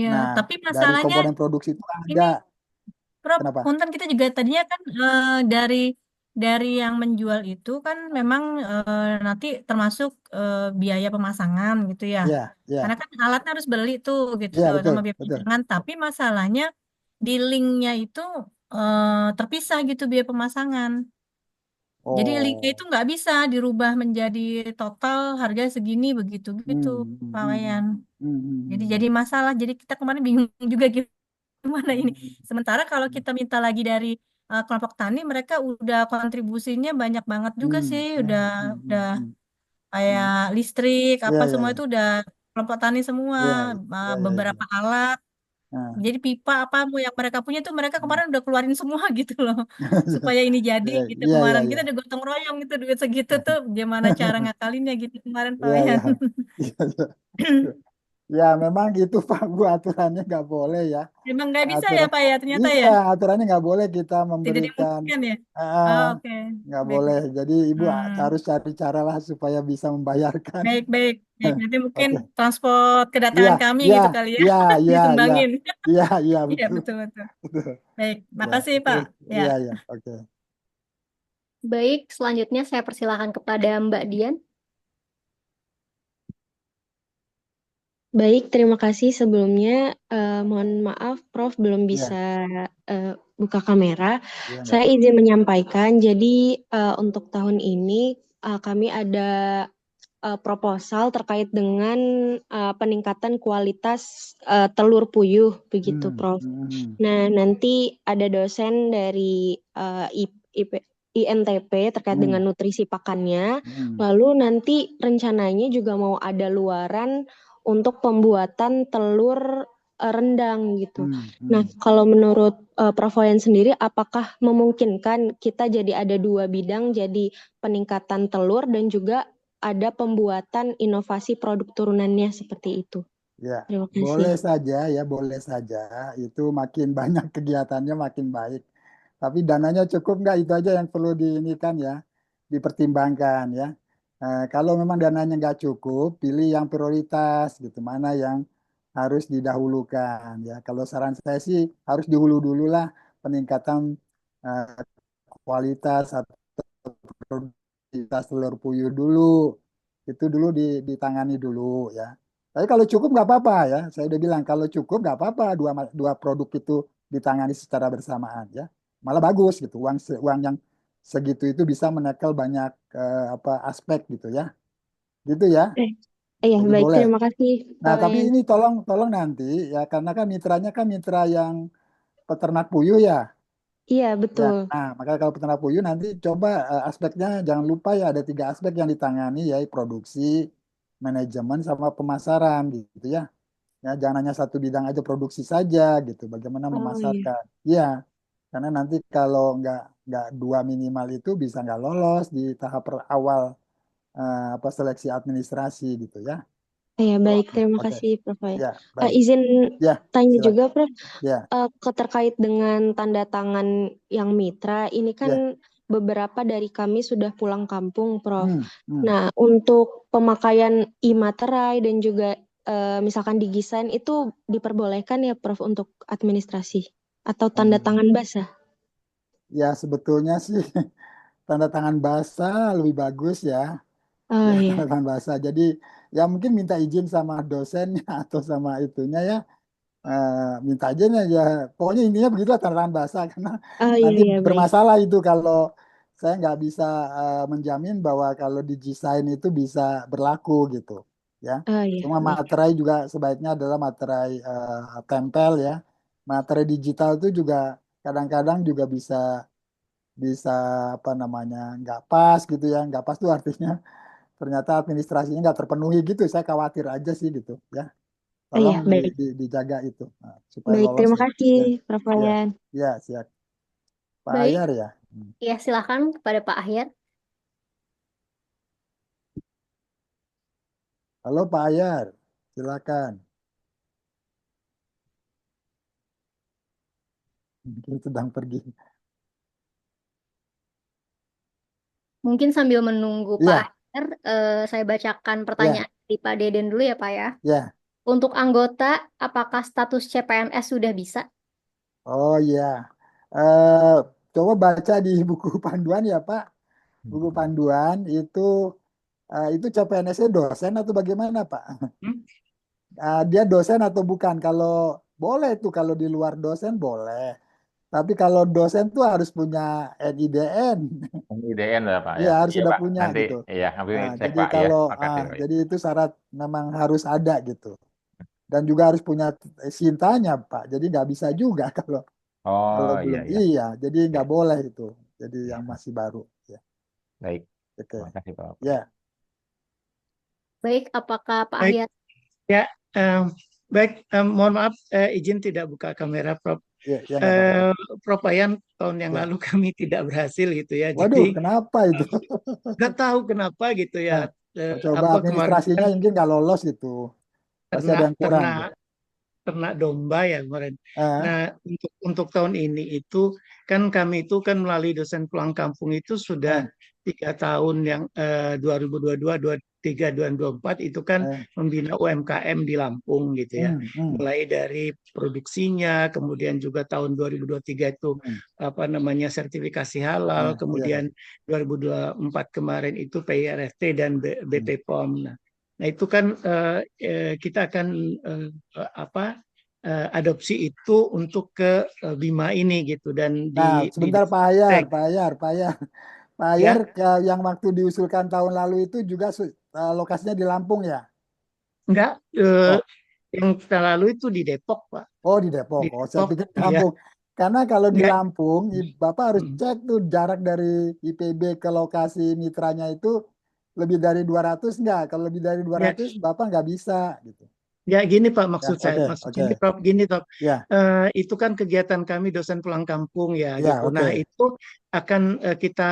Ya, Nah, tapi dari masalahnya komponen produksi itu ini, ada. Prof, Kenapa? punten kita juga tadinya kan dari yang menjual itu kan memang nanti termasuk biaya pemasangan gitu ya. Iya, Karena iya, kan alatnya harus beli tuh gitu iya betul, sama biaya betul. pemasangan. Tapi masalahnya di linknya itu terpisah gitu biaya pemasangan. Jadi linknya itu Oh, nggak bisa dirubah menjadi total harga segini begitu gitu, hmm, hmm, Pak hmm, Wayan. hmm, Jadi masalah. Jadi kita kemarin bingung juga gimana ini. hmm, Sementara kalau hmm, kita minta lagi dari kelompok tani, mereka udah kontribusinya banyak banget juga hmm, sih. hmm, Udah hmm, hmm, kayak hmm. listrik Iya, apa iya, semua iya, itu udah kelompok tani semua. iya, iya, iya, iya. Beberapa alat. Nah, Jadi pipa apa mau yang mereka punya tuh mereka hmm. kemarin udah keluarin semua gitu loh. Supaya ini jadi Iya, gitu iya, iya, kemarin. iya, Kita udah gotong royong gitu duit segitu tuh. Gimana cara ngakalinnya gitu kemarin Pak iya, iya, Wayan. iya, iya. Ya, memang gitu Pak Bu, aturannya nggak boleh ya. Emang nggak bisa ya Aturan, Pak ya ternyata iya, ya. aturannya nggak boleh kita Tidak memberikan, dimungkinkan ya. eh, Oh, oke. nggak Baik. boleh. Jadi Ibu Hmm. harus cari cara lah supaya bisa membayarkan. Baik, baik, baik. Nanti mungkin Oke, transport iya, kedatangan kami iya, gitu kali ya. iya, iya, iya, Disumbangin. iya, iya, Iya, betul, betul, betul. betul. Baik, Ya, makasih oke, Pak. Ya. iya, iya, oke. Baik, selanjutnya saya persilahkan kepada Mbak Dian. Baik, terima kasih sebelumnya. Mohon maaf, Prof belum bisa Iya, buka kamera. iya, nggak Saya apa-apa. izin menyampaikan. Jadi untuk tahun ini kami ada proposal terkait dengan peningkatan kualitas telur puyuh, begitu, Hmm, Prof. hmm, hmm, Nah, nanti ada dosen dari INTP terkait dengan hmm, nutrisi pakannya. hmm, Lalu nanti rencananya juga mau ada luaran untuk pembuatan telur rendang gitu. hmm, Nah, hmm. kalau menurut Prof. Wayan sendiri, apakah memungkinkan kita jadi ada dua bidang, jadi peningkatan telur dan juga ada pembuatan inovasi produk turunannya seperti itu? Ya, Terima boleh kasih. saja ya, boleh saja. Itu makin banyak kegiatannya makin baik. Tapi dananya cukup nggak? Itu aja yang perlu diinikan ya, dipertimbangkan ya. Kalau memang dananya nggak cukup, pilih yang prioritas gitu, mana yang harus didahulukan ya. Kalau saran saya sih harus dihulu dulu lah peningkatan eh, kualitas atau produktivitas telur puyuh dulu. Itu dulu ditangani dulu ya. Tapi kalau cukup nggak apa-apa ya. Saya udah bilang kalau cukup nggak apa-apa dua produk itu ditangani secara bersamaan ya. Malah bagus gitu. Uang yang segitu itu bisa menekel banyak apa aspek gitu ya. Gitu ya. Eh, iya, Jadi baik. boleh. Terima kasih, Nah, Pak tapi Wayan. ini tolong tolong nanti ya karena kan mitranya kan mitra yang peternak puyuh ya. Iya, Ya, betul. nah makanya kalau peternak puyuh nanti coba aspeknya jangan lupa ya ada tiga aspek yang ditangani ya produksi, manajemen sama pemasaran gitu ya. Ya jangan hanya satu bidang aja produksi saja gitu. Bagaimana Oh iya. memasarkan? Iya, karena nanti kalau nggak dua minimal itu bisa nggak lolos di tahap awal apa seleksi administrasi gitu ya. Iya, baik. Terima Oke, kasih, Prof. Wayan. ya baik. Izin Ya tanya juga, silakan. Prof. Ya, Terkait dengan tanda tangan yang mitra, ini kan ya. beberapa dari kami sudah pulang kampung, Prof. Hmm, hmm. Nah, untuk pemakaian e-materai dan juga misalkan di Gisain itu diperbolehkan ya, Prof, untuk administrasi atau tanda Hmm. tangan basah? Ya sebetulnya sih tanda tangan basah lebih bagus ya. Oh Ya tanda iya. tangan basah. Jadi ya mungkin minta izin sama dosennya atau sama itunya ya. Minta izin ya. Pokoknya intinya begitu tanda tangan basah karena Oh iya, nanti iya, baik. bermasalah itu kalau saya nggak bisa menjamin bahwa kalau di desain itu bisa berlaku gitu ya. Oh iya, Cuma baik. materai juga sebaiknya adalah materai tempel ya. Materai digital itu juga kadang-kadang juga bisa bisa apa namanya nggak pas gitu ya. Nggak pas tuh artinya ternyata administrasinya nggak terpenuhi gitu. Saya khawatir aja sih gitu ya. Oh Tolong iya, baik. dijaga itu supaya Baik, lolos terima ya. kasih, Ya, Prof. ya, Wayan. ya, siap. Pak Baik, Ayar ya. Hmm. ya silakan kepada Pak Ahyar. Halo Pak Ayar, silakan. Mungkin sedang pergi. Mungkin sambil menunggu Pak Iya, Ahyar, saya bacakan iya, pertanyaan dari Pak Deden dulu ya Pak ya. iya. Untuk anggota, apakah status CPNS sudah bisa? Oh iya, eh coba baca di buku panduan ya Pak. Buku panduan itu CPNS-nya dosen atau bagaimana Pak? Hmm? Dia dosen atau bukan? Kalau boleh tuh kalau di luar dosen boleh. Tapi kalau dosen tuh harus punya NIDN. IDN lah Pak Iya ya. harus Iya sudah Pak. punya Nanti gitu. iya, nanti cek Jadi Pak ya. kalau Makasih Pak. jadi itu syarat memang harus ada gitu. Dan juga harus punya sintanya Pak. Jadi nggak bisa juga kalau Oh iya belum. iya. Iya, jadi Ya, nggak boleh itu. Jadi ya. yang masih baru. Ya, Baik. oke. Makasih Pak. Ya, Baik, apakah Pak Baik, Hayat? ya, baik, mohon maaf, izin tidak buka kamera, Prof. ya, ya nggak apa-apa. Prof Ayan, tahun yang Ya. lalu kami tidak berhasil gitu ya, Waduh, jadi kenapa itu? nggak tahu kenapa gitu Nah, ya, coba apa kemarin administrasinya kan mungkin nggak lolos gitu. Pasti ternak ada yang kurang ternak gitu. ternak domba ya kemarin. Eh, Nah, untuk tahun ini itu kan kami itu kan melalui dosen pulang kampung itu sudah eh, 3 tahun yang 2022, 23, 2024 itu kan eh, membina UMKM di Lampung gitu ya. hmm, hmm, Mulai dari produksinya, kemudian juga tahun 2023 itu hmm. apa namanya sertifikasi halal, Iya, kemudian 2024 kemarin itu PIRFT dan hmm. BPOM. Nah, itu kan kita akan apa adopsi itu untuk ke Bima ini gitu dan Nah, di sebentar Pak Hayar, Tek. Pak Hayar, Pak Hayar. Pak Hayar Ya, yang waktu diusulkan tahun lalu itu juga lokasinya di Lampung ya? enggak, Oh, yang terlalu itu di Depok, Pak. oh di Depok. Di Oh, saya Depok, pikir di iya. Lampung. Karena kalau di Enggak. Lampung, Bapak harus Hmm. cek tuh jarak dari IPB ke lokasi mitranya itu lebih dari 200 enggak? Kalau lebih dari Ya, 200, Bapak nggak bisa gitu. ya gini Pak Ya, maksud saya. oke, Maksudnya oke. ini Prof, gini Prof. Ya, Itu kan kegiatan kami dosen pulang kampung ya ya, gitu. Nah, oke. itu akan kita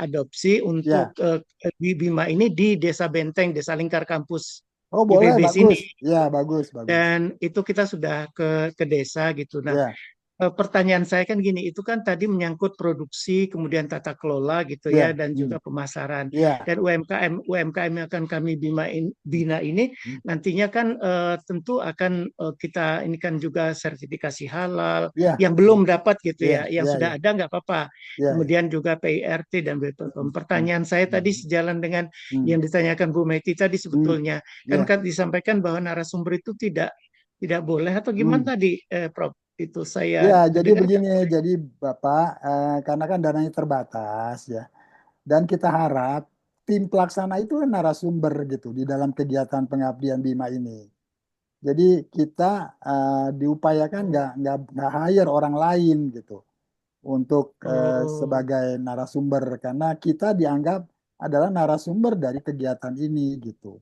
adopsi untuk Ya. Bima ini di Desa Benteng, Desa Lingkar Kampus Oh, boleh, IPB sini. bagus. Ya, bagus, bagus. Dan itu kita sudah ke desa gitu. Nah, Ya, pertanyaan saya kan gini, itu kan tadi menyangkut produksi, kemudian tata kelola gitu ya, ya, dan juga pemasaran. ya. Dan UMKM yang akan kami bina ini Hmm. nantinya kan tentu akan kita ini kan juga sertifikasi halal Ya, yang belum dapat gitu ya, ya, yang ya, sudah ya, ada nggak apa-apa. ya, ya. Kemudian juga PIRT dan BPOM. Hmm, hmm, Pertanyaan saya tadi hmm, sejalan dengan hmm, yang ditanyakan Bu Meti tadi hmm. sebetulnya kan Ya, disampaikan bahwa narasumber itu tidak boleh atau hmm. gimana tadi Prof? Itu Ya, saya jadi dengar nggak begini, boleh. jadi Bapak, karena kan dananya terbatas ya, dan kita harap tim pelaksana itu kan narasumber gitu di dalam kegiatan pengabdian Bima ini. Jadi kita diupayakan nggak hire orang lain gitu untuk Oh, sebagai narasumber karena kita dianggap adalah narasumber dari kegiatan ini gitu.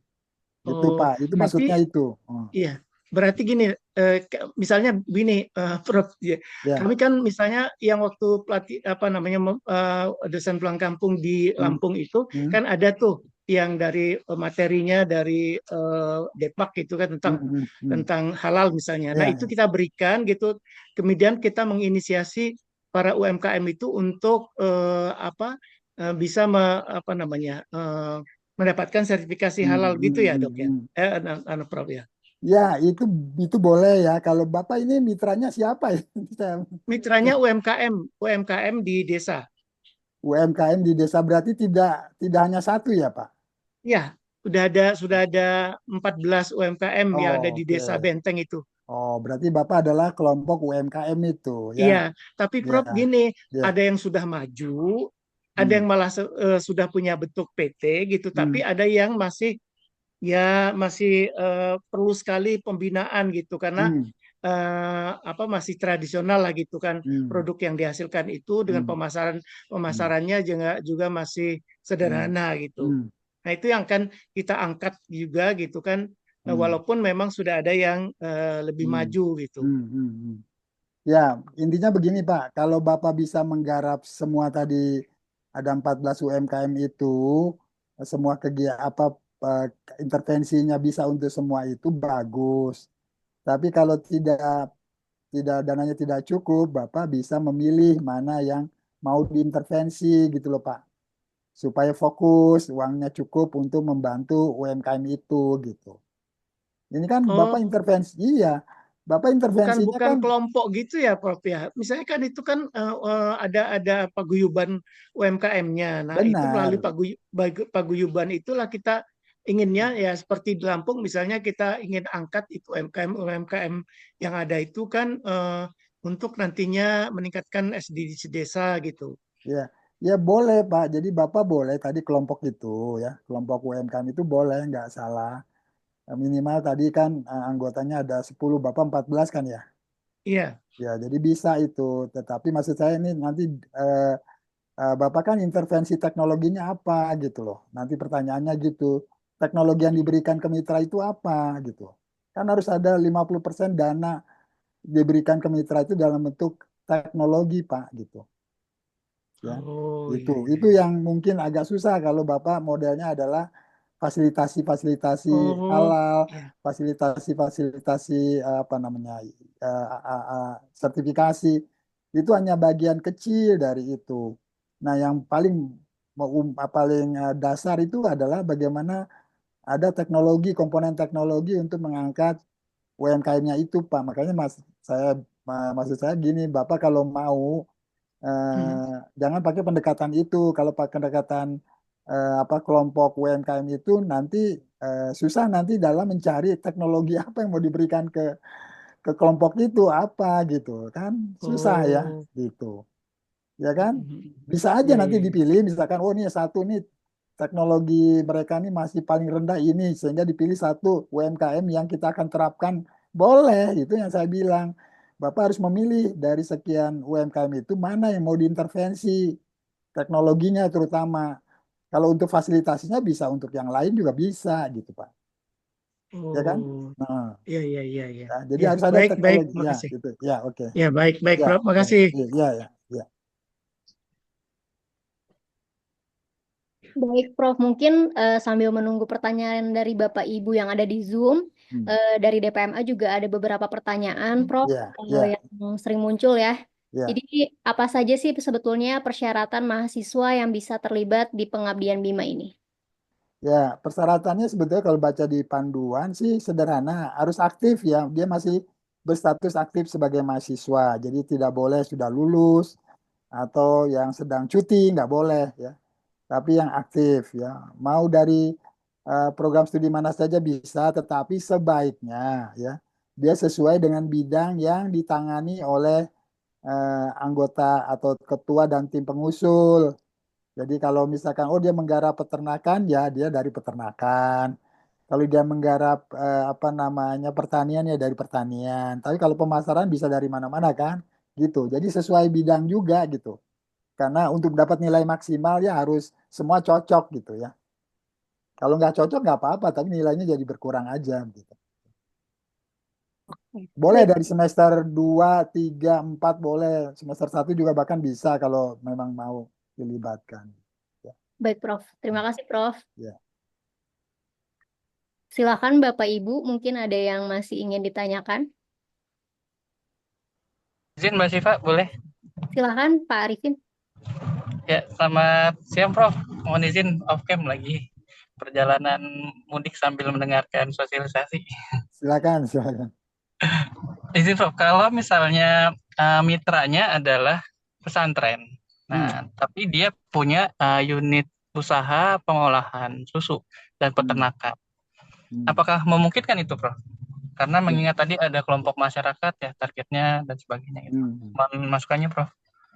Itu oh, Pak, itu berarti maksudnya itu. Oh, iya, berarti gini, misalnya gini, Prof, ya, ya, kami kan misalnya yang waktu pelatih apa namanya dosen pulang kampung di hmm, Lampung itu hmm, kan ada tuh yang dari materinya dari Depak itu kan hmm, tentang hmm, hmm. tentang halal misalnya. Nah Ya, itu ya. kita berikan gitu, kemudian kita menginisiasi para UMKM itu untuk apa bisa apa namanya mendapatkan sertifikasi Hmm, halal hmm, gitu ya hmm, dok ya, hmm. Prof ya. Ya, itu boleh ya. Kalau Bapak ini mitranya siapa ya? Mitranya UMKM, UMKM di desa. UMKM di desa berarti tidak tidak hanya satu ya, Pak? Ya, sudah ada 14 UMKM yang ada Oh, di oke. desa Benteng itu. Oh, berarti Bapak adalah kelompok UMKM itu ya. Iya, tapi Ya, Prof gini, ya. ada yang sudah maju, ada Hmm, yang malah sudah punya bentuk PT gitu, tapi hmm, ada yang masih perlu sekali pembinaan gitu karena hmm, apa masih tradisional lah gitu kan hmm, produk yang dihasilkan itu dengan hmm, hmm, pemasarannya juga masih hmm, sederhana gitu. hmm, Nah, itu yang akan kita angkat juga gitu kan, hmm, walaupun memang sudah ada yang lebih hmm, maju gitu. hmm, hmm, hmm. Ya, intinya begini Pak, kalau Bapak bisa menggarap semua tadi ada 14 UMKM itu, semua kegiatan apa eh, intervensinya bisa untuk semua itu bagus. Tapi kalau tidak dananya tidak cukup, Bapak bisa memilih mana yang mau diintervensi gitu loh Pak. Supaya fokus, uangnya cukup untuk membantu UMKM itu gitu. Ini kan Oh, Bapak intervensi, iya. Bapak bukan intervensinya bukan kan kelompok gitu ya, Prof ya. Misalnya kan itu kan ada paguyuban UMKM-nya. Nah, itu melalui benar. paguyuban itulah kita inginnya ya seperti di Lampung misalnya kita ingin angkat itu UMKM yang ada itu kan untuk nantinya meningkatkan SDGs desa gitu. Ya, ya boleh Pak. Jadi Bapak boleh tadi kelompok itu ya, kelompok UMKM itu boleh, nggak salah. Minimal tadi kan anggotanya ada 10, Bapak 14 kan ya. Iya. Ya, jadi bisa itu. Tetapi maksud saya ini nanti eh, Bapak kan intervensi teknologinya apa gitu loh. Nanti pertanyaannya gitu. Teknologi yang diberikan ke mitra itu apa gitu. Kan harus ada 50% dana diberikan ke mitra itu dalam bentuk teknologi Pak gitu. Ya. Oh Itu iya iya. itu yang mungkin agak susah kalau Bapak modelnya adalah fasilitasi-fasilitasi Oh halal, iya. fasilitasi-fasilitasi apa namanya sertifikasi itu hanya bagian kecil dari itu. Nah, yang paling paling dasar itu adalah bagaimana ada teknologi, komponen teknologi untuk mengangkat UMKM-nya itu, Pak. Makanya maksud saya gini, Bapak kalau mau Hmm. jangan pakai pendekatan itu. Kalau pakai pendekatan apa kelompok UMKM itu nanti susah nanti dalam mencari teknologi apa yang mau diberikan ke kelompok itu apa gitu kan susah ya Oh. gitu ya kan Hmm. bisa aja Iya nanti iya. Iya. dipilih misalkan oh ini satu nih teknologi mereka ini masih paling rendah ini sehingga dipilih satu UMKM yang kita akan terapkan boleh itu yang saya bilang Bapak harus memilih dari sekian UMKM itu mana yang mau diintervensi teknologinya terutama kalau untuk fasilitasinya bisa untuk yang lain juga bisa gitu Pak ya kan Oh nah iya iya iya iya. ya, jadi Ya, harus ada baik baik, teknologi ya makasih. gitu ya oke Ya, baik baik ya Prof, ya makasih. ya ya ya, ya. Baik, Prof. Mungkin sambil menunggu pertanyaan dari Bapak Ibu yang ada di Zoom, Hmm. dari DPMA juga ada beberapa pertanyaan, Prof, Ya ya yang sering muncul ya. ya Jadi, apa saja sih sebetulnya persyaratan mahasiswa yang bisa terlibat di pengabdian Bima ini? Ya, persyaratannya sebetulnya kalau baca di panduan sih sederhana, harus aktif ya. Dia masih berstatus aktif sebagai mahasiswa, jadi tidak boleh sudah lulus atau yang sedang cuti, nggak boleh ya. Tapi yang aktif ya, mau dari program studi mana saja bisa, tetapi sebaiknya ya dia sesuai dengan bidang yang ditangani oleh anggota atau ketua dan tim pengusul. Jadi kalau misalkan oh dia menggarap peternakan ya dia dari peternakan. Kalau dia menggarap apa namanya pertanian ya dari pertanian. Tapi kalau pemasaran bisa dari mana-mana kan gitu. Jadi sesuai bidang juga gitu. Karena untuk dapat nilai maksimal ya harus semua cocok gitu ya. Kalau nggak cocok nggak apa-apa, tapi nilainya jadi berkurang aja gitu. Boleh Baik, dari semester 2, 3, 4 boleh. Semester 1 juga bahkan bisa kalau memang mau dilibatkan. Ya, baik, Prof. Terima kasih, Prof. ya. Silakan Bapak Ibu, mungkin ada yang masih ingin ditanyakan. Izin Mbak Siva, boleh? Silakan Pak Arifin. Ya, selamat siang Prof. Mohon izin off cam lagi perjalanan mudik sambil mendengarkan sosialisasi. Silakan, silakan. Izin Prof, kalau misalnya mitranya adalah pesantren, nah Hmm, tapi dia punya unit usaha pengolahan susu dan hmm, peternakan, hmm. apakah memungkinkan itu Prof? Karena Ya, mengingat tadi ada kelompok masyarakat ya targetnya dan sebagainya gitu. hmm. Mohon masukannya Prof.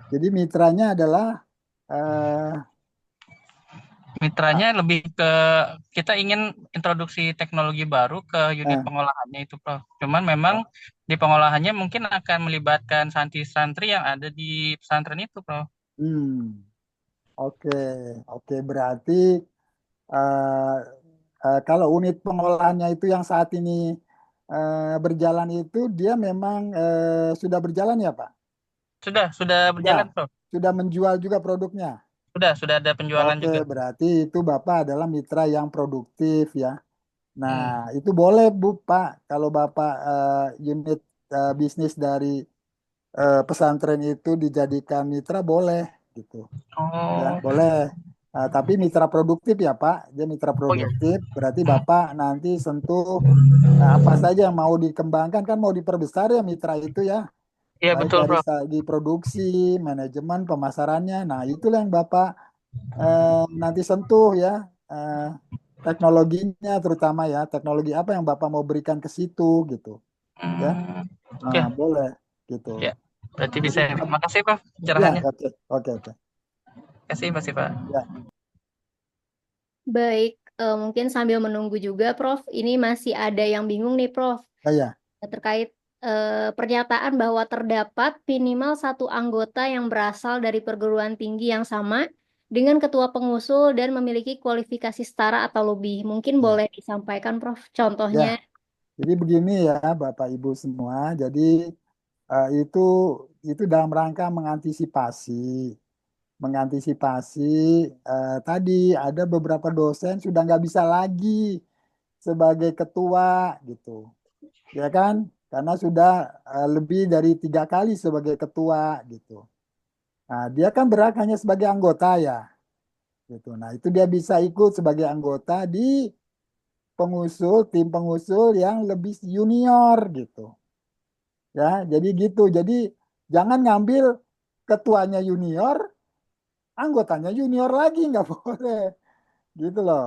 Jadi mitranya adalah eh, Mitranya lebih ke kita ingin introduksi teknologi baru ke unit eh, pengolahannya itu, Prof. Cuman memang di pengolahannya mungkin akan melibatkan santri-santri yang ada di pesantren itu, Prof. hmm, oke, oke berarti eh, kalau unit pengolahannya itu yang saat ini berjalan itu dia memang sudah berjalan ya Pak? Sudah Sudah, berjalan, Prof. sudah menjual juga produknya. Sudah ada penjualan Oke, juga. berarti itu Bapak adalah mitra yang produktif ya. Nah, Hmm. itu boleh Bu Pak kalau Bapak unit bisnis dari pesantren itu dijadikan mitra boleh gitu. Ya, Oh, boleh. Tapi mitra produktif ya Pak, dia mitra Oh ya. produktif, berarti Hmm. Bapak nanti sentuh apa saja yang mau dikembangkan, kan mau diperbesar ya mitra itu ya, Iya baik betul dari Prof. segi produksi, manajemen, pemasarannya. Nah, itulah yang Bapak nanti sentuh ya, teknologinya terutama ya, teknologi apa yang Bapak mau berikan ke situ gitu ya. Hmm. Oke. Nah, boleh gitu. Ya. Berarti Jadi bisa ya. Makasih Prof ya, pencerahannya. oke, oke, oke. Kasih Mas Pak. Ya, Baik, mungkin sambil menunggu juga, Prof. Ini masih ada yang bingung nih, Prof. ya, Terkait pernyataan bahwa terdapat minimal satu anggota yang berasal dari perguruan tinggi yang sama dengan ketua pengusul dan memiliki kualifikasi setara atau lebih. Mungkin ya, boleh disampaikan, Prof. Contohnya. ya. Jadi begini ya, Bapak Ibu semua. Jadi eh, itu itu dalam rangka mengantisipasi tadi ada beberapa dosen sudah nggak bisa lagi sebagai ketua gitu, ya kan? Karena sudah lebih dari 3 kali sebagai ketua gitu. Nah, dia kan berhak hanya sebagai anggota ya, gitu. Nah, itu dia bisa ikut sebagai anggota di tim pengusul yang lebih junior gitu. Ya, jadi gitu. Jadi jangan ngambil ketuanya junior, anggotanya junior lagi nggak boleh, gitu loh.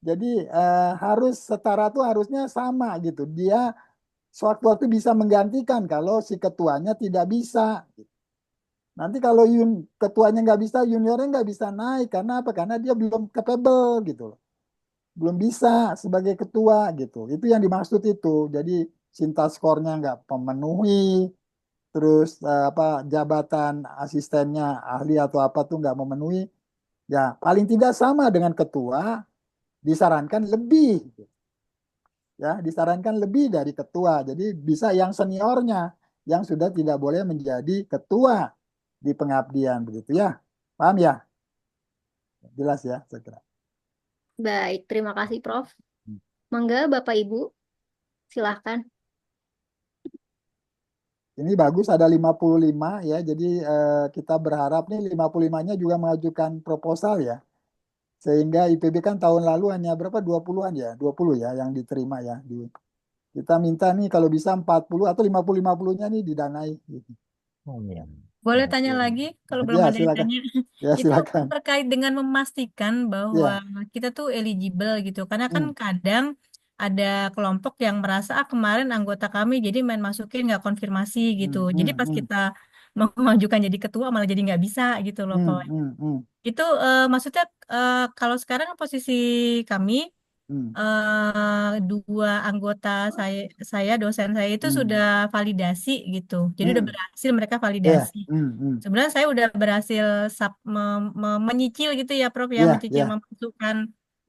Jadi harus setara tuh harusnya sama gitu. Dia sewaktu-waktu bisa menggantikan kalau si ketuanya tidak bisa. Nanti kalau ketuanya nggak bisa, juniornya nggak bisa naik karena apa? Karena dia belum capable gitu loh. Belum bisa sebagai ketua gitu. Itu yang dimaksud itu. Jadi cinta skornya nggak memenuhi, terus apa jabatan asistennya ahli atau apa tuh nggak memenuhi, ya paling tidak sama dengan ketua, disarankan lebih, ya disarankan lebih dari ketua. Jadi bisa yang seniornya yang sudah tidak boleh menjadi ketua di pengabdian begitu ya. Paham ya? Jelas ya, saya kira. Baik, terima kasih, Prof. Mangga, Bapak Ibu, silahkan. Ini bagus ada 55 ya. Jadi kita berharap nih 55-nya juga mengajukan proposal ya. Sehingga IPB kan tahun lalu hanya berapa 20-an ya, 20 ya yang diterima ya. Kita minta nih kalau bisa 40 atau 50-50-nya nih didanai gitu. Oh, iya. Boleh Oke. tanya lagi kalau belum Ya, ada yang silakan. tanya. Ya, Itu silakan. terkait dengan memastikan bahwa Ya. kita tuh eligible gitu. Karena kan Hmm, kadang ada kelompok yang merasa kemarin anggota kami jadi main masukin nggak konfirmasi gitu. hmm, Jadi hmm, pas hmm, kita mau mengajukan jadi ketua malah jadi nggak bisa gitu loh. hmm, Kalau hmm, hmm, itu maksudnya kalau sekarang posisi kami hmm, dua anggota saya dosen saya itu sudah hmm, validasi gitu. Jadi udah hmm. berhasil mereka Ya, validasi. hmm, hmm. Sebenarnya saya udah berhasil menyicil gitu ya Prof ya, Ya, mencicil ya, memasukkan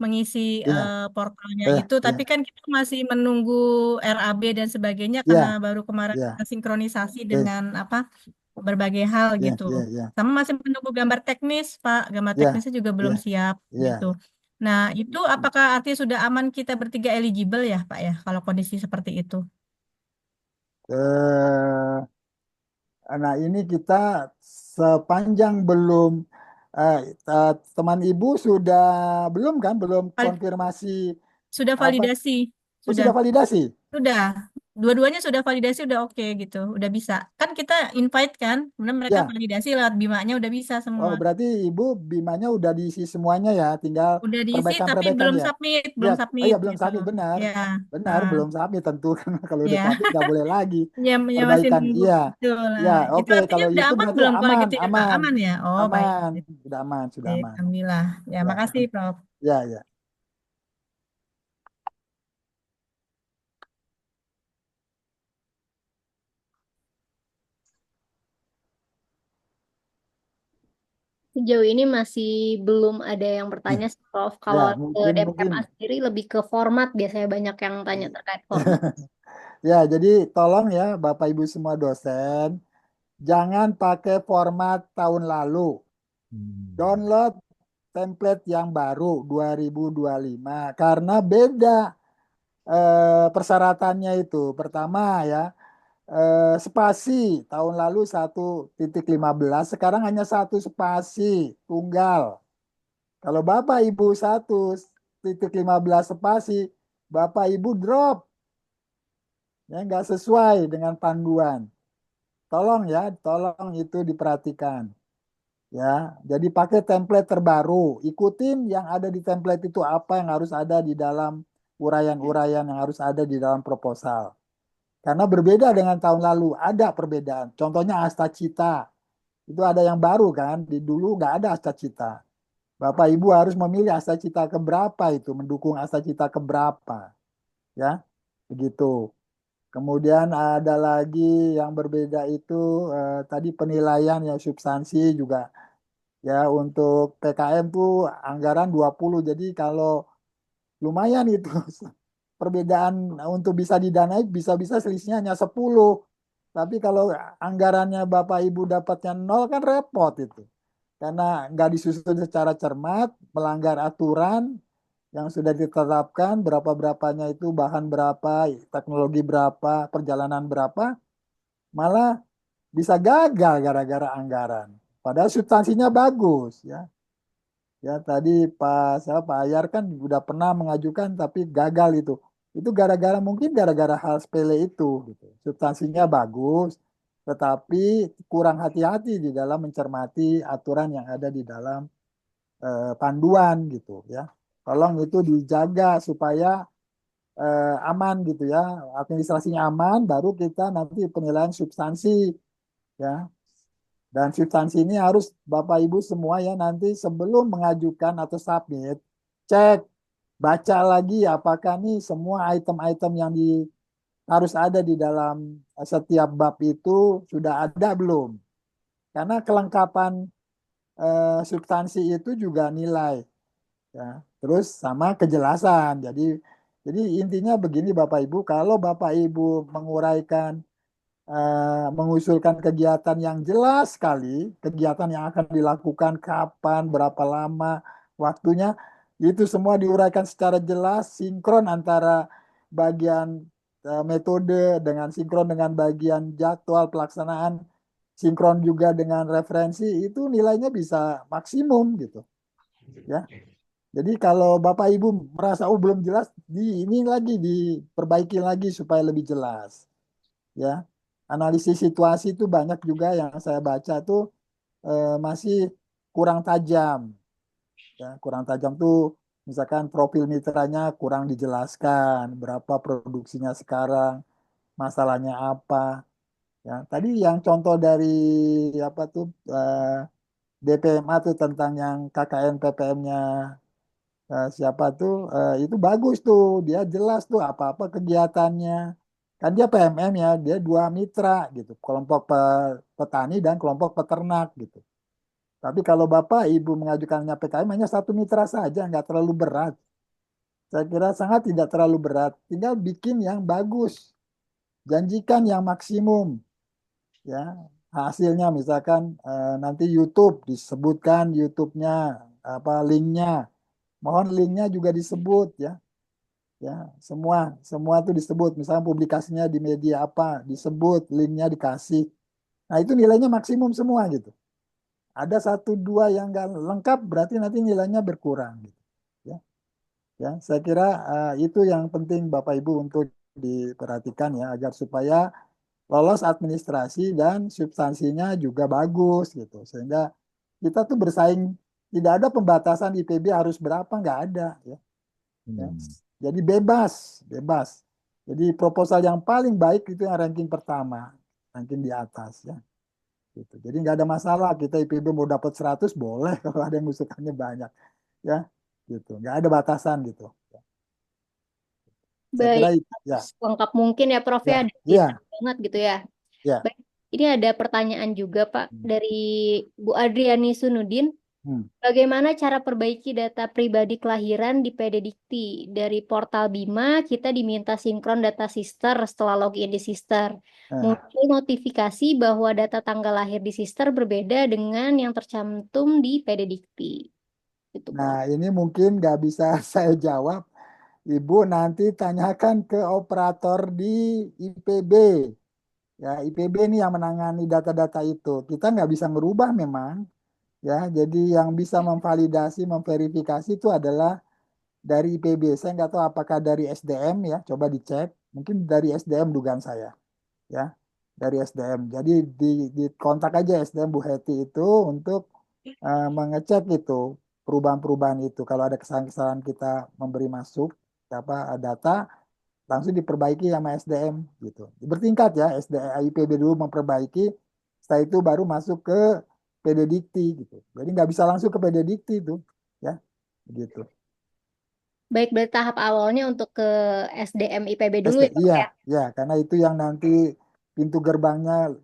mengisi ya, portalnya ya, itu. Tapi ya, kan kita masih menunggu RAB dan sebagainya karena ya, baru kemarin ya, sinkronisasi ya, dengan apa berbagai hal ya, gitu. ya, ya, Sama masih menunggu gambar teknis, Pak. Gambar ya, teknisnya juga belum ya, siap gitu. ya. Nah, itu apakah artinya sudah aman kita bertiga eligible ya, Pak ya, kalau kondisi seperti itu? Eh, nah ini kita sepanjang belum eh, teman ibu sudah belum kan belum Val- konfirmasi Sudah apa validasi, oh, sudah. sudah validasi. Sudah, dua-duanya sudah validasi, udah oke gitu, udah bisa. Kan kita invite kan, kemudian mereka Ya, validasi lewat Bimanya udah bisa oh semua. berarti ibu bimanya udah diisi semuanya ya, tinggal Udah diisi tapi perbaikan-perbaikan belum ya. submit, Ya, belum oh submit ya belum gitu. submit benar. Ya, Benar, ah, belum submit tentu kan kalau udah ya, submit nggak boleh lagi. ya masih Perbaikan, nunggu. iya. Betul lah. Ya, Itu oke. artinya Kalau udah itu aman berarti belum kalau aman, gitu ya Kak? aman, Aman ya? Oh baik, aman. Sudah aman, sudah baik, aman. alhamdulillah. Ya, Ya, makasih Prof. ya, ya. Sejauh ini masih belum ada yang bertanya, sih, Prof. Ya, Kalau mungkin mungkin. DMFA sendiri lebih ke format, biasanya banyak yang tanya terkait format. Ya, jadi tolong ya Bapak Ibu semua dosen, jangan pakai format tahun lalu. Hmm. Download template yang baru 2025 karena beda persyaratannya itu. Pertama ya, spasi tahun lalu 1.15, sekarang hanya satu spasi tunggal. Kalau Bapak Ibu 1,15 spasi, Bapak Ibu drop, ya nggak sesuai dengan panduan. Tolong ya, tolong itu diperhatikan. Ya, jadi pakai template terbaru. Ikutin yang ada di template itu apa yang harus ada di dalam uraian-uraian yang harus ada di dalam proposal. Karena berbeda dengan tahun lalu, ada perbedaan. Contohnya asta cita. Itu ada yang baru kan, di dulu nggak ada asta cita. Bapak Ibu harus memilih asta cita keberapa itu, mendukung asta cita keberapa. Ya, begitu. Kemudian ada lagi yang berbeda itu tadi penilaian ya substansi juga ya untuk PKM tuh anggaran 20. Jadi kalau lumayan itu perbedaan untuk bisa didanai bisa-bisa selisihnya hanya 10. Tapi kalau anggarannya Bapak Ibu dapatnya 0 kan repot itu. Karena nggak disusun secara cermat, melanggar aturan yang sudah ditetapkan, berapa-berapanya itu bahan berapa, teknologi berapa, perjalanan berapa, malah bisa gagal gara-gara anggaran. Padahal substansinya bagus ya. Ya tadi Pak Ayar kan udah pernah mengajukan tapi gagal itu. Itu gara-gara mungkin gara-gara hal sepele itu gitu. Substansinya bagus tetapi kurang hati-hati di dalam mencermati aturan yang ada di dalam panduan gitu ya. Tolong itu dijaga supaya aman gitu ya. Administrasinya aman baru kita nanti penilaian substansi ya. Dan substansi ini harus Bapak Ibu semua ya nanti sebelum mengajukan atau submit, cek, baca lagi apakah nih semua item-item yang harus ada di dalam setiap bab itu sudah ada belum. Karena kelengkapan substansi itu juga nilai. Ya. Terus sama kejelasan. Jadi intinya begini Bapak Ibu, kalau Bapak Ibu menguraikan mengusulkan kegiatan yang jelas sekali, kegiatan yang akan dilakukan kapan, berapa lama, waktunya, itu semua diuraikan secara jelas, sinkron antara bagian metode dengan sinkron dengan bagian jadwal pelaksanaan, sinkron juga dengan referensi, itu nilainya bisa maksimum gitu. Ya. Jadi kalau Bapak Ibu merasa oh belum jelas, ini lagi diperbaiki lagi supaya lebih jelas. Ya, analisis situasi itu banyak juga yang saya baca tuh masih kurang tajam. Ya, kurang tajam tuh misalkan profil mitranya kurang dijelaskan, berapa produksinya sekarang, masalahnya apa. Ya, tadi yang contoh dari apa tuh DPMA tuh tentang yang KKN PPM-nya siapa tuh itu bagus tuh, dia jelas tuh apa-apa kegiatannya. Kan dia PMM ya, dia dua mitra gitu, kelompok petani dan kelompok peternak gitu. Tapi kalau Bapak Ibu mengajukannya PKM hanya satu mitra saja, nggak terlalu berat. Saya kira sangat tidak terlalu berat. Tinggal bikin yang bagus, janjikan yang maksimum, ya. Hasilnya misalkan nanti YouTube disebutkan YouTube-nya apa linknya, mohon linknya juga disebut ya. Ya, semua itu disebut. Misalnya publikasinya di media apa, disebut, linknya dikasih. Nah, itu nilainya maksimum semua gitu. Ada satu dua yang nggak lengkap, berarti nanti nilainya berkurang gitu. Ya, ya, saya kira itu yang penting Bapak Ibu untuk diperhatikan ya, agar supaya lolos administrasi dan substansinya juga bagus gitu. Sehingga kita tuh bersaing, tidak ada pembatasan IPB harus berapa, nggak ada ya. Ya. Jadi bebas. Jadi proposal yang paling baik itu yang ranking pertama, ranking di atas ya. Gitu. Jadi nggak ada masalah kita IPB mau dapat 100 boleh kalau ada yang usukannya banyak ya. Gitu. Nggak ada batasan gitu. Saya Baik, kira ya. lengkap mungkin ya Prof ya, Ya, detail ya, banget gitu ya. ya. Baik, ini ada pertanyaan juga Pak dari Bu Adriani Sunudin. Hmm. Bagaimana cara perbaiki data pribadi kelahiran di PD Dikti? Dari portal Bima, kita diminta sinkron data sister setelah login di sister. Muncul notifikasi bahwa data tanggal lahir di sister berbeda dengan yang tercantum di PD Dikti. Itu, Nah, Prof. ini mungkin nggak bisa saya jawab. Ibu nanti tanyakan ke operator di IPB. Ya, IPB ini yang menangani data-data itu. Kita nggak bisa merubah memang. ya. Jadi yang bisa memvalidasi, memverifikasi itu adalah dari IPB. Saya nggak tahu apakah dari SDM ya, coba dicek. Mungkin dari SDM dugaan saya, ya, dari SDM. Jadi di kontak aja SDM Bu Heti itu untuk mengecek itu perubahan-perubahan itu. Kalau ada kesalahan-kesalahan kita memberi masuk apa data langsung diperbaiki sama SDM gitu. Bertingkat ya, SDM IPB dulu memperbaiki, setelah itu baru masuk ke PD Dikti gitu. Jadi nggak bisa langsung ke PD Dikti itu, ya, gitu. Baik, berarti tahap awalnya untuk ke SDM IPB dulu ya, Prof Iya, ya. ya, karena itu yang nanti pintu gerbangnya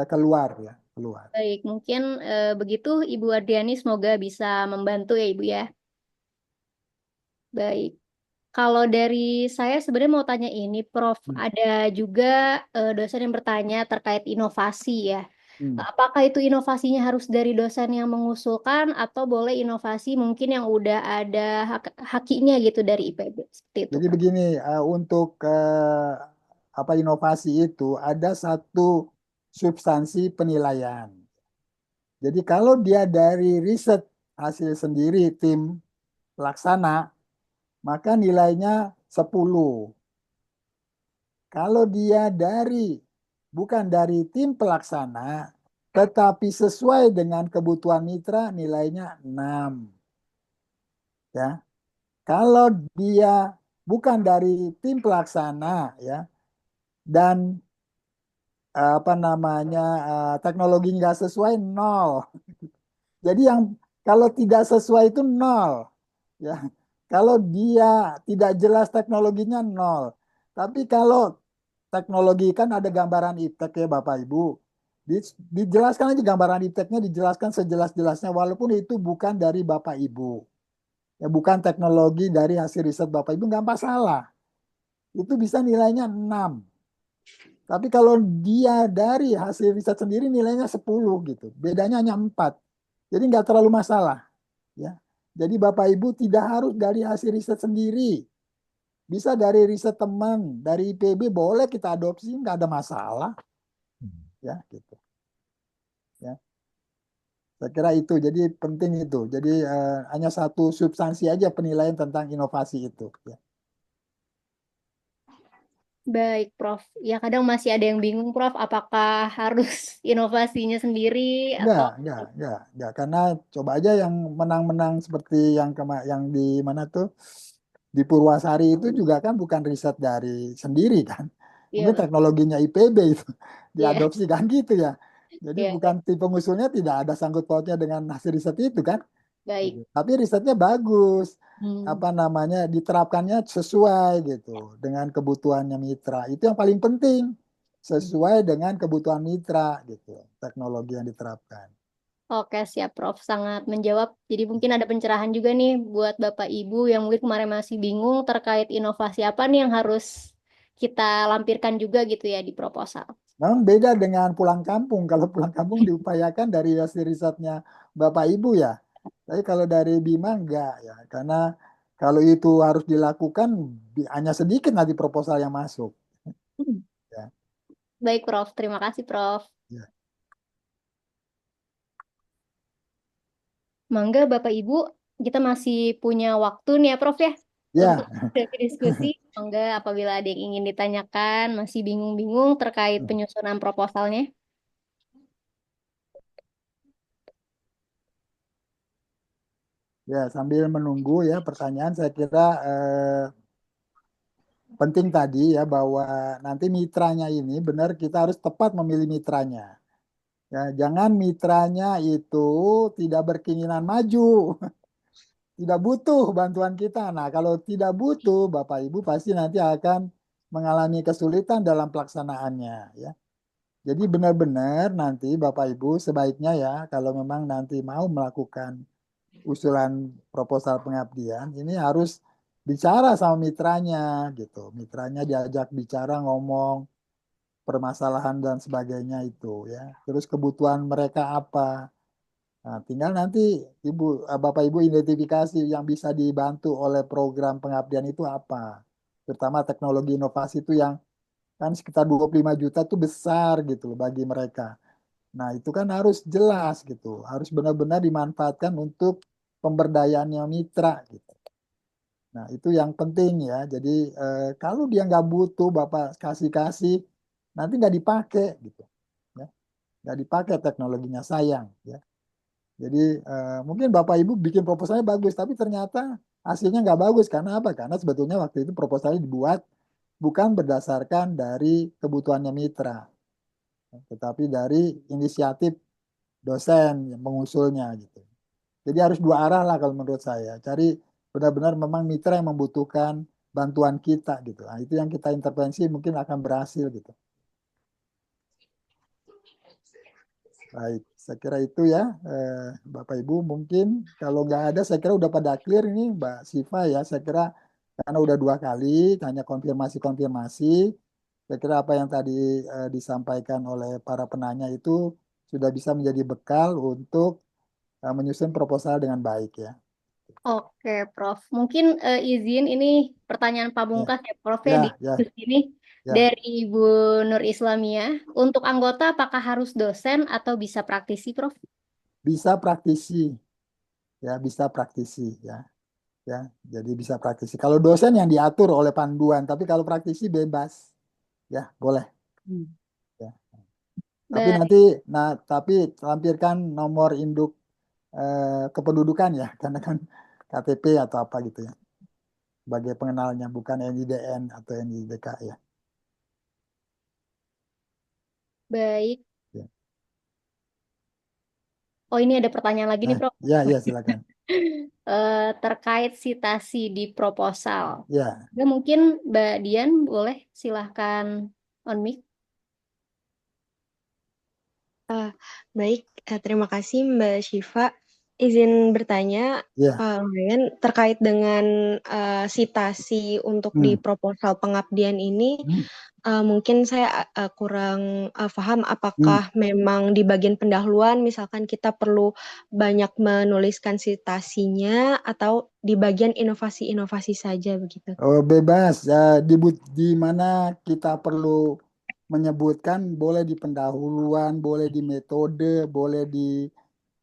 keluar ya, keluar. Baik, mungkin begitu Ibu Ardiani, semoga bisa membantu ya Ibu ya. Baik. Kalau dari saya sebenarnya mau tanya ini, Prof, Hmm. ada juga dosen yang bertanya terkait inovasi ya. Hmm. Apakah itu inovasinya harus dari dosen yang mengusulkan atau boleh inovasi mungkin yang udah ada hakinya gitu dari IPB seperti itu, Jadi Prof? begini, untuk apa inovasi itu ada satu substansi penilaian. Jadi kalau dia dari riset hasil sendiri tim pelaksana, maka nilainya 10. Kalau dia bukan dari tim pelaksana, tetapi sesuai dengan kebutuhan mitra, nilainya 6. Ya. Kalau dia bukan dari tim pelaksana, ya, dan apa namanya teknologi nggak sesuai 0. Jadi yang kalau tidak sesuai itu 0, ya. Kalau dia tidak jelas teknologinya 0. Tapi kalau teknologi kan ada gambaran iptek ya Bapak Ibu. Dijelaskan aja gambaran ipteknya, dijelaskan sejelas-jelasnya walaupun itu bukan dari Bapak Ibu. Ya bukan teknologi dari hasil riset Bapak Ibu nggak masalah. Itu bisa nilainya 6. Tapi kalau dia dari hasil riset sendiri nilainya 10 gitu. Bedanya hanya 4. Jadi nggak terlalu masalah. Ya. Jadi Bapak Ibu tidak harus dari hasil riset sendiri. Bisa dari riset teman, dari IPB boleh kita adopsi, nggak ada masalah. Ya, gitu. Ya. Saya kira itu, jadi penting itu. Jadi hanya satu substansi aja penilaian tentang inovasi itu. Ya. Baik, Prof. Ya kadang masih ada yang bingung, Prof. Apakah harus inovasinya sendiri atau Enggak. Karena coba aja yang menang-menang seperti yang di mana tuh di Purwasari itu juga kan bukan riset dari sendiri kan. iya, Mungkin teknologinya IPB itu iya, diadopsi kan gitu ya. Jadi iya, bukan tim pengusulnya tidak ada sangkut pautnya dengan hasil riset itu kan. Gitu. baik. Tapi risetnya bagus. Hmm. Apa namanya diterapkannya sesuai gitu dengan kebutuhannya mitra. Itu yang paling penting. Sesuai dengan kebutuhan mitra gitu. Teknologi yang diterapkan. Oke, siap, Prof. Sangat menjawab. Jadi mungkin ada pencerahan juga nih buat Bapak Ibu yang mungkin kemarin masih bingung terkait inovasi apa nih yang harus kita lampirkan juga gitu ya di proposal. Memang beda dengan pulang kampung. Kalau pulang kampung diupayakan dari hasil risetnya Bapak Ibu ya. Tapi kalau dari Bima enggak ya. Karena kalau itu harus dilakukan hanya sedikit nanti proposal yang masuk. Hmm. Ya. Baik, Prof. Terima kasih, Prof. Ya. Mangga, Bapak Ibu, kita masih punya waktu nih ya, Prof ya, untuk Ya. diskusi. Mangga, apabila ada yang ingin ditanyakan, masih bingung-bingung terkait penyusunan proposalnya. Ya, sambil menunggu ya pertanyaan, saya kira penting tadi ya bahwa nanti mitranya ini benar kita harus tepat memilih mitranya. Ya, jangan mitranya itu tidak berkeinginan maju, tidak butuh bantuan kita. Nah, kalau tidak butuh, Bapak Ibu pasti nanti akan mengalami kesulitan dalam pelaksanaannya ya. Jadi benar-benar nanti Bapak Ibu sebaiknya ya kalau memang nanti mau melakukan usulan proposal pengabdian ini harus bicara sama mitranya gitu. Mitranya diajak bicara ngomong permasalahan dan sebagainya itu ya. Terus kebutuhan mereka apa? Nah, tinggal nanti Bapak Ibu identifikasi yang bisa dibantu oleh program pengabdian itu apa. Terutama teknologi inovasi itu yang kan sekitar 25 juta itu besar gitu loh bagi mereka. Nah, itu kan harus jelas gitu, harus benar-benar dimanfaatkan untuk pemberdayaannya mitra gitu. Nah, itu yang penting ya. Jadi kalau dia nggak butuh, Bapak kasih, nanti nggak dipakai gitu. Ya. Nggak dipakai teknologinya, sayang ya. Jadi mungkin Bapak Ibu bikin proposalnya bagus, tapi ternyata hasilnya nggak bagus. Karena apa? Karena sebetulnya waktu itu proposalnya dibuat bukan berdasarkan dari kebutuhannya mitra, tetapi dari inisiatif dosen yang mengusulnya gitu. Jadi harus dua arah lah kalau menurut saya. Cari benar-benar memang mitra yang membutuhkan bantuan kita gitu. Nah, itu yang kita intervensi mungkin akan berhasil gitu. Baik, saya kira itu ya, Bapak Ibu. Mungkin kalau nggak ada, saya kira udah pada clear ini Mbak Siva ya. Saya kira karena udah 2 kali hanya konfirmasi. Saya kira apa yang tadi disampaikan oleh para penanya itu sudah bisa menjadi bekal untuk menyusun proposal dengan baik ya. Oke, Prof. Mungkin izin ini pertanyaan Ya, pamungkas ya, Prof, ya di ya, diskusi ini ya. dari Ibu Nur Islamia. Untuk anggota apakah harus dosen atau bisa praktisi, Prof? Bisa praktisi, ya bisa praktisi ya, ya. Jadi bisa praktisi. Kalau dosen yang diatur oleh panduan, tapi kalau praktisi bebas, ya boleh. Ya. Tapi Baik, nanti, tapi lampirkan nomor induk kependudukan ya, karena kan KTP atau apa gitu ya, sebagai pengenalnya, bukan NIDN atau NIDK ya. baik. Ya. Oh, ini ada pertanyaan lagi nih, Prof. Ya silakan. Terkait citasi di proposal. Ya, Ya, mungkin Mbak Dian boleh silahkan on mic. Baik, terima kasih Mbak Syifa. Izin bertanya, ya. Ryan, terkait dengan sitasi untuk di Hmm. proposal pengabdian ini, Hmm. mungkin saya kurang paham Hmm. apakah memang di bagian pendahuluan, misalkan kita perlu banyak menuliskan sitasinya, atau di bagian inovasi-inovasi saja begitu. Oh, bebas. Di mana kita perlu menyebutkan, boleh di pendahuluan, boleh di metode, boleh di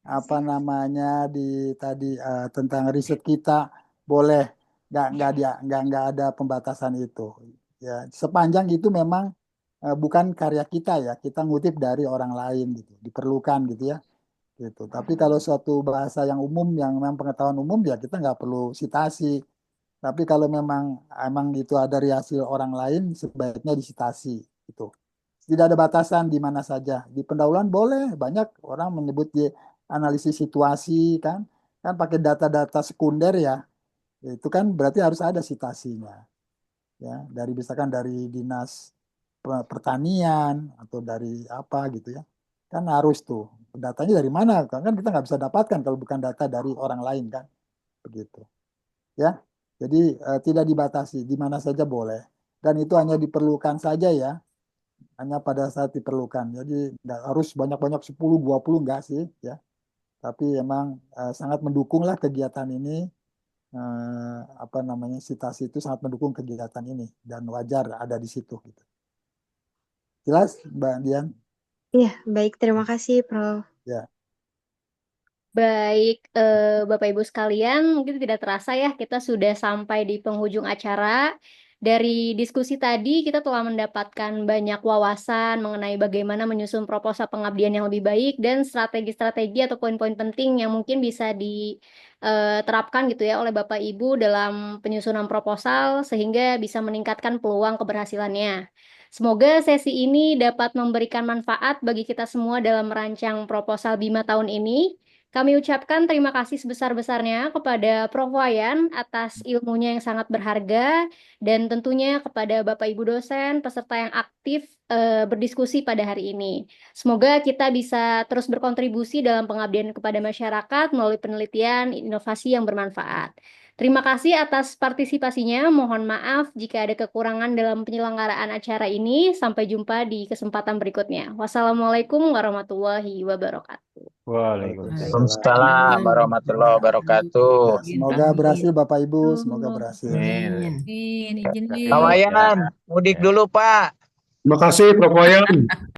apa namanya, di tadi tentang riset kita, boleh. Nggak ada pembatasan itu. Ya, sepanjang itu memang bukan karya kita ya, kita ngutip dari orang lain gitu, diperlukan gitu ya. Gitu. Tapi kalau suatu bahasa yang umum, yang memang pengetahuan umum, ya kita nggak perlu sitasi. Tapi kalau emang itu ada dari hasil orang lain, sebaiknya disitasi gitu. Tidak ada batasan di mana saja. Di pendahuluan boleh, banyak orang menyebut di analisis situasi kan, kan pakai data-data sekunder ya. Itu kan berarti harus ada citasinya. Ya, dari misalkan dari dinas pertanian atau dari apa gitu ya. Kan harus tuh. Datanya dari mana? Kan kita nggak bisa dapatkan kalau bukan data dari orang lain kan. Begitu. Ya. Jadi tidak dibatasi, di mana saja boleh. Dan itu hanya diperlukan saja ya, hanya pada saat diperlukan. Jadi nggak harus banyak-banyak 10, 20 enggak sih ya. Tapi emang sangat mendukunglah kegiatan ini. Apa namanya, Sitasi itu sangat mendukung kegiatan ini dan wajar ada di situ gitu. Jelas Mbak Dian? Iya, baik. Terima kasih, Prof. Ya. Baik, Bapak Ibu sekalian, mungkin tidak terasa ya kita sudah sampai di penghujung acara. Dari diskusi tadi kita telah mendapatkan banyak wawasan mengenai bagaimana menyusun proposal pengabdian yang lebih baik dan strategi-strategi atau poin-poin penting yang mungkin bisa diterapkan gitu ya oleh Bapak Ibu dalam penyusunan proposal sehingga bisa meningkatkan peluang keberhasilannya. Semoga sesi ini dapat memberikan manfaat bagi kita semua dalam merancang proposal BIMA tahun ini. Kami ucapkan terima kasih sebesar-besarnya kepada Prof. Wayan atas ilmunya yang sangat berharga dan tentunya kepada Bapak Ibu dosen peserta yang aktif berdiskusi pada hari ini. Semoga kita bisa terus berkontribusi dalam pengabdian kepada masyarakat melalui penelitian inovasi yang bermanfaat. Terima kasih atas partisipasinya. Mohon maaf jika ada kekurangan dalam penyelenggaraan acara ini. Sampai jumpa di kesempatan berikutnya. Wassalamualaikum warahmatullahi wabarakatuh. Waalaikumsalam warahmatullahi wabarakatuh. Semoga berhasil Bapak Ibu, semoga berhasil. Amin. Izin, izin, Pak Wi. Wayan, mudik dulu Pak. Terima kasih Prof. Wayan.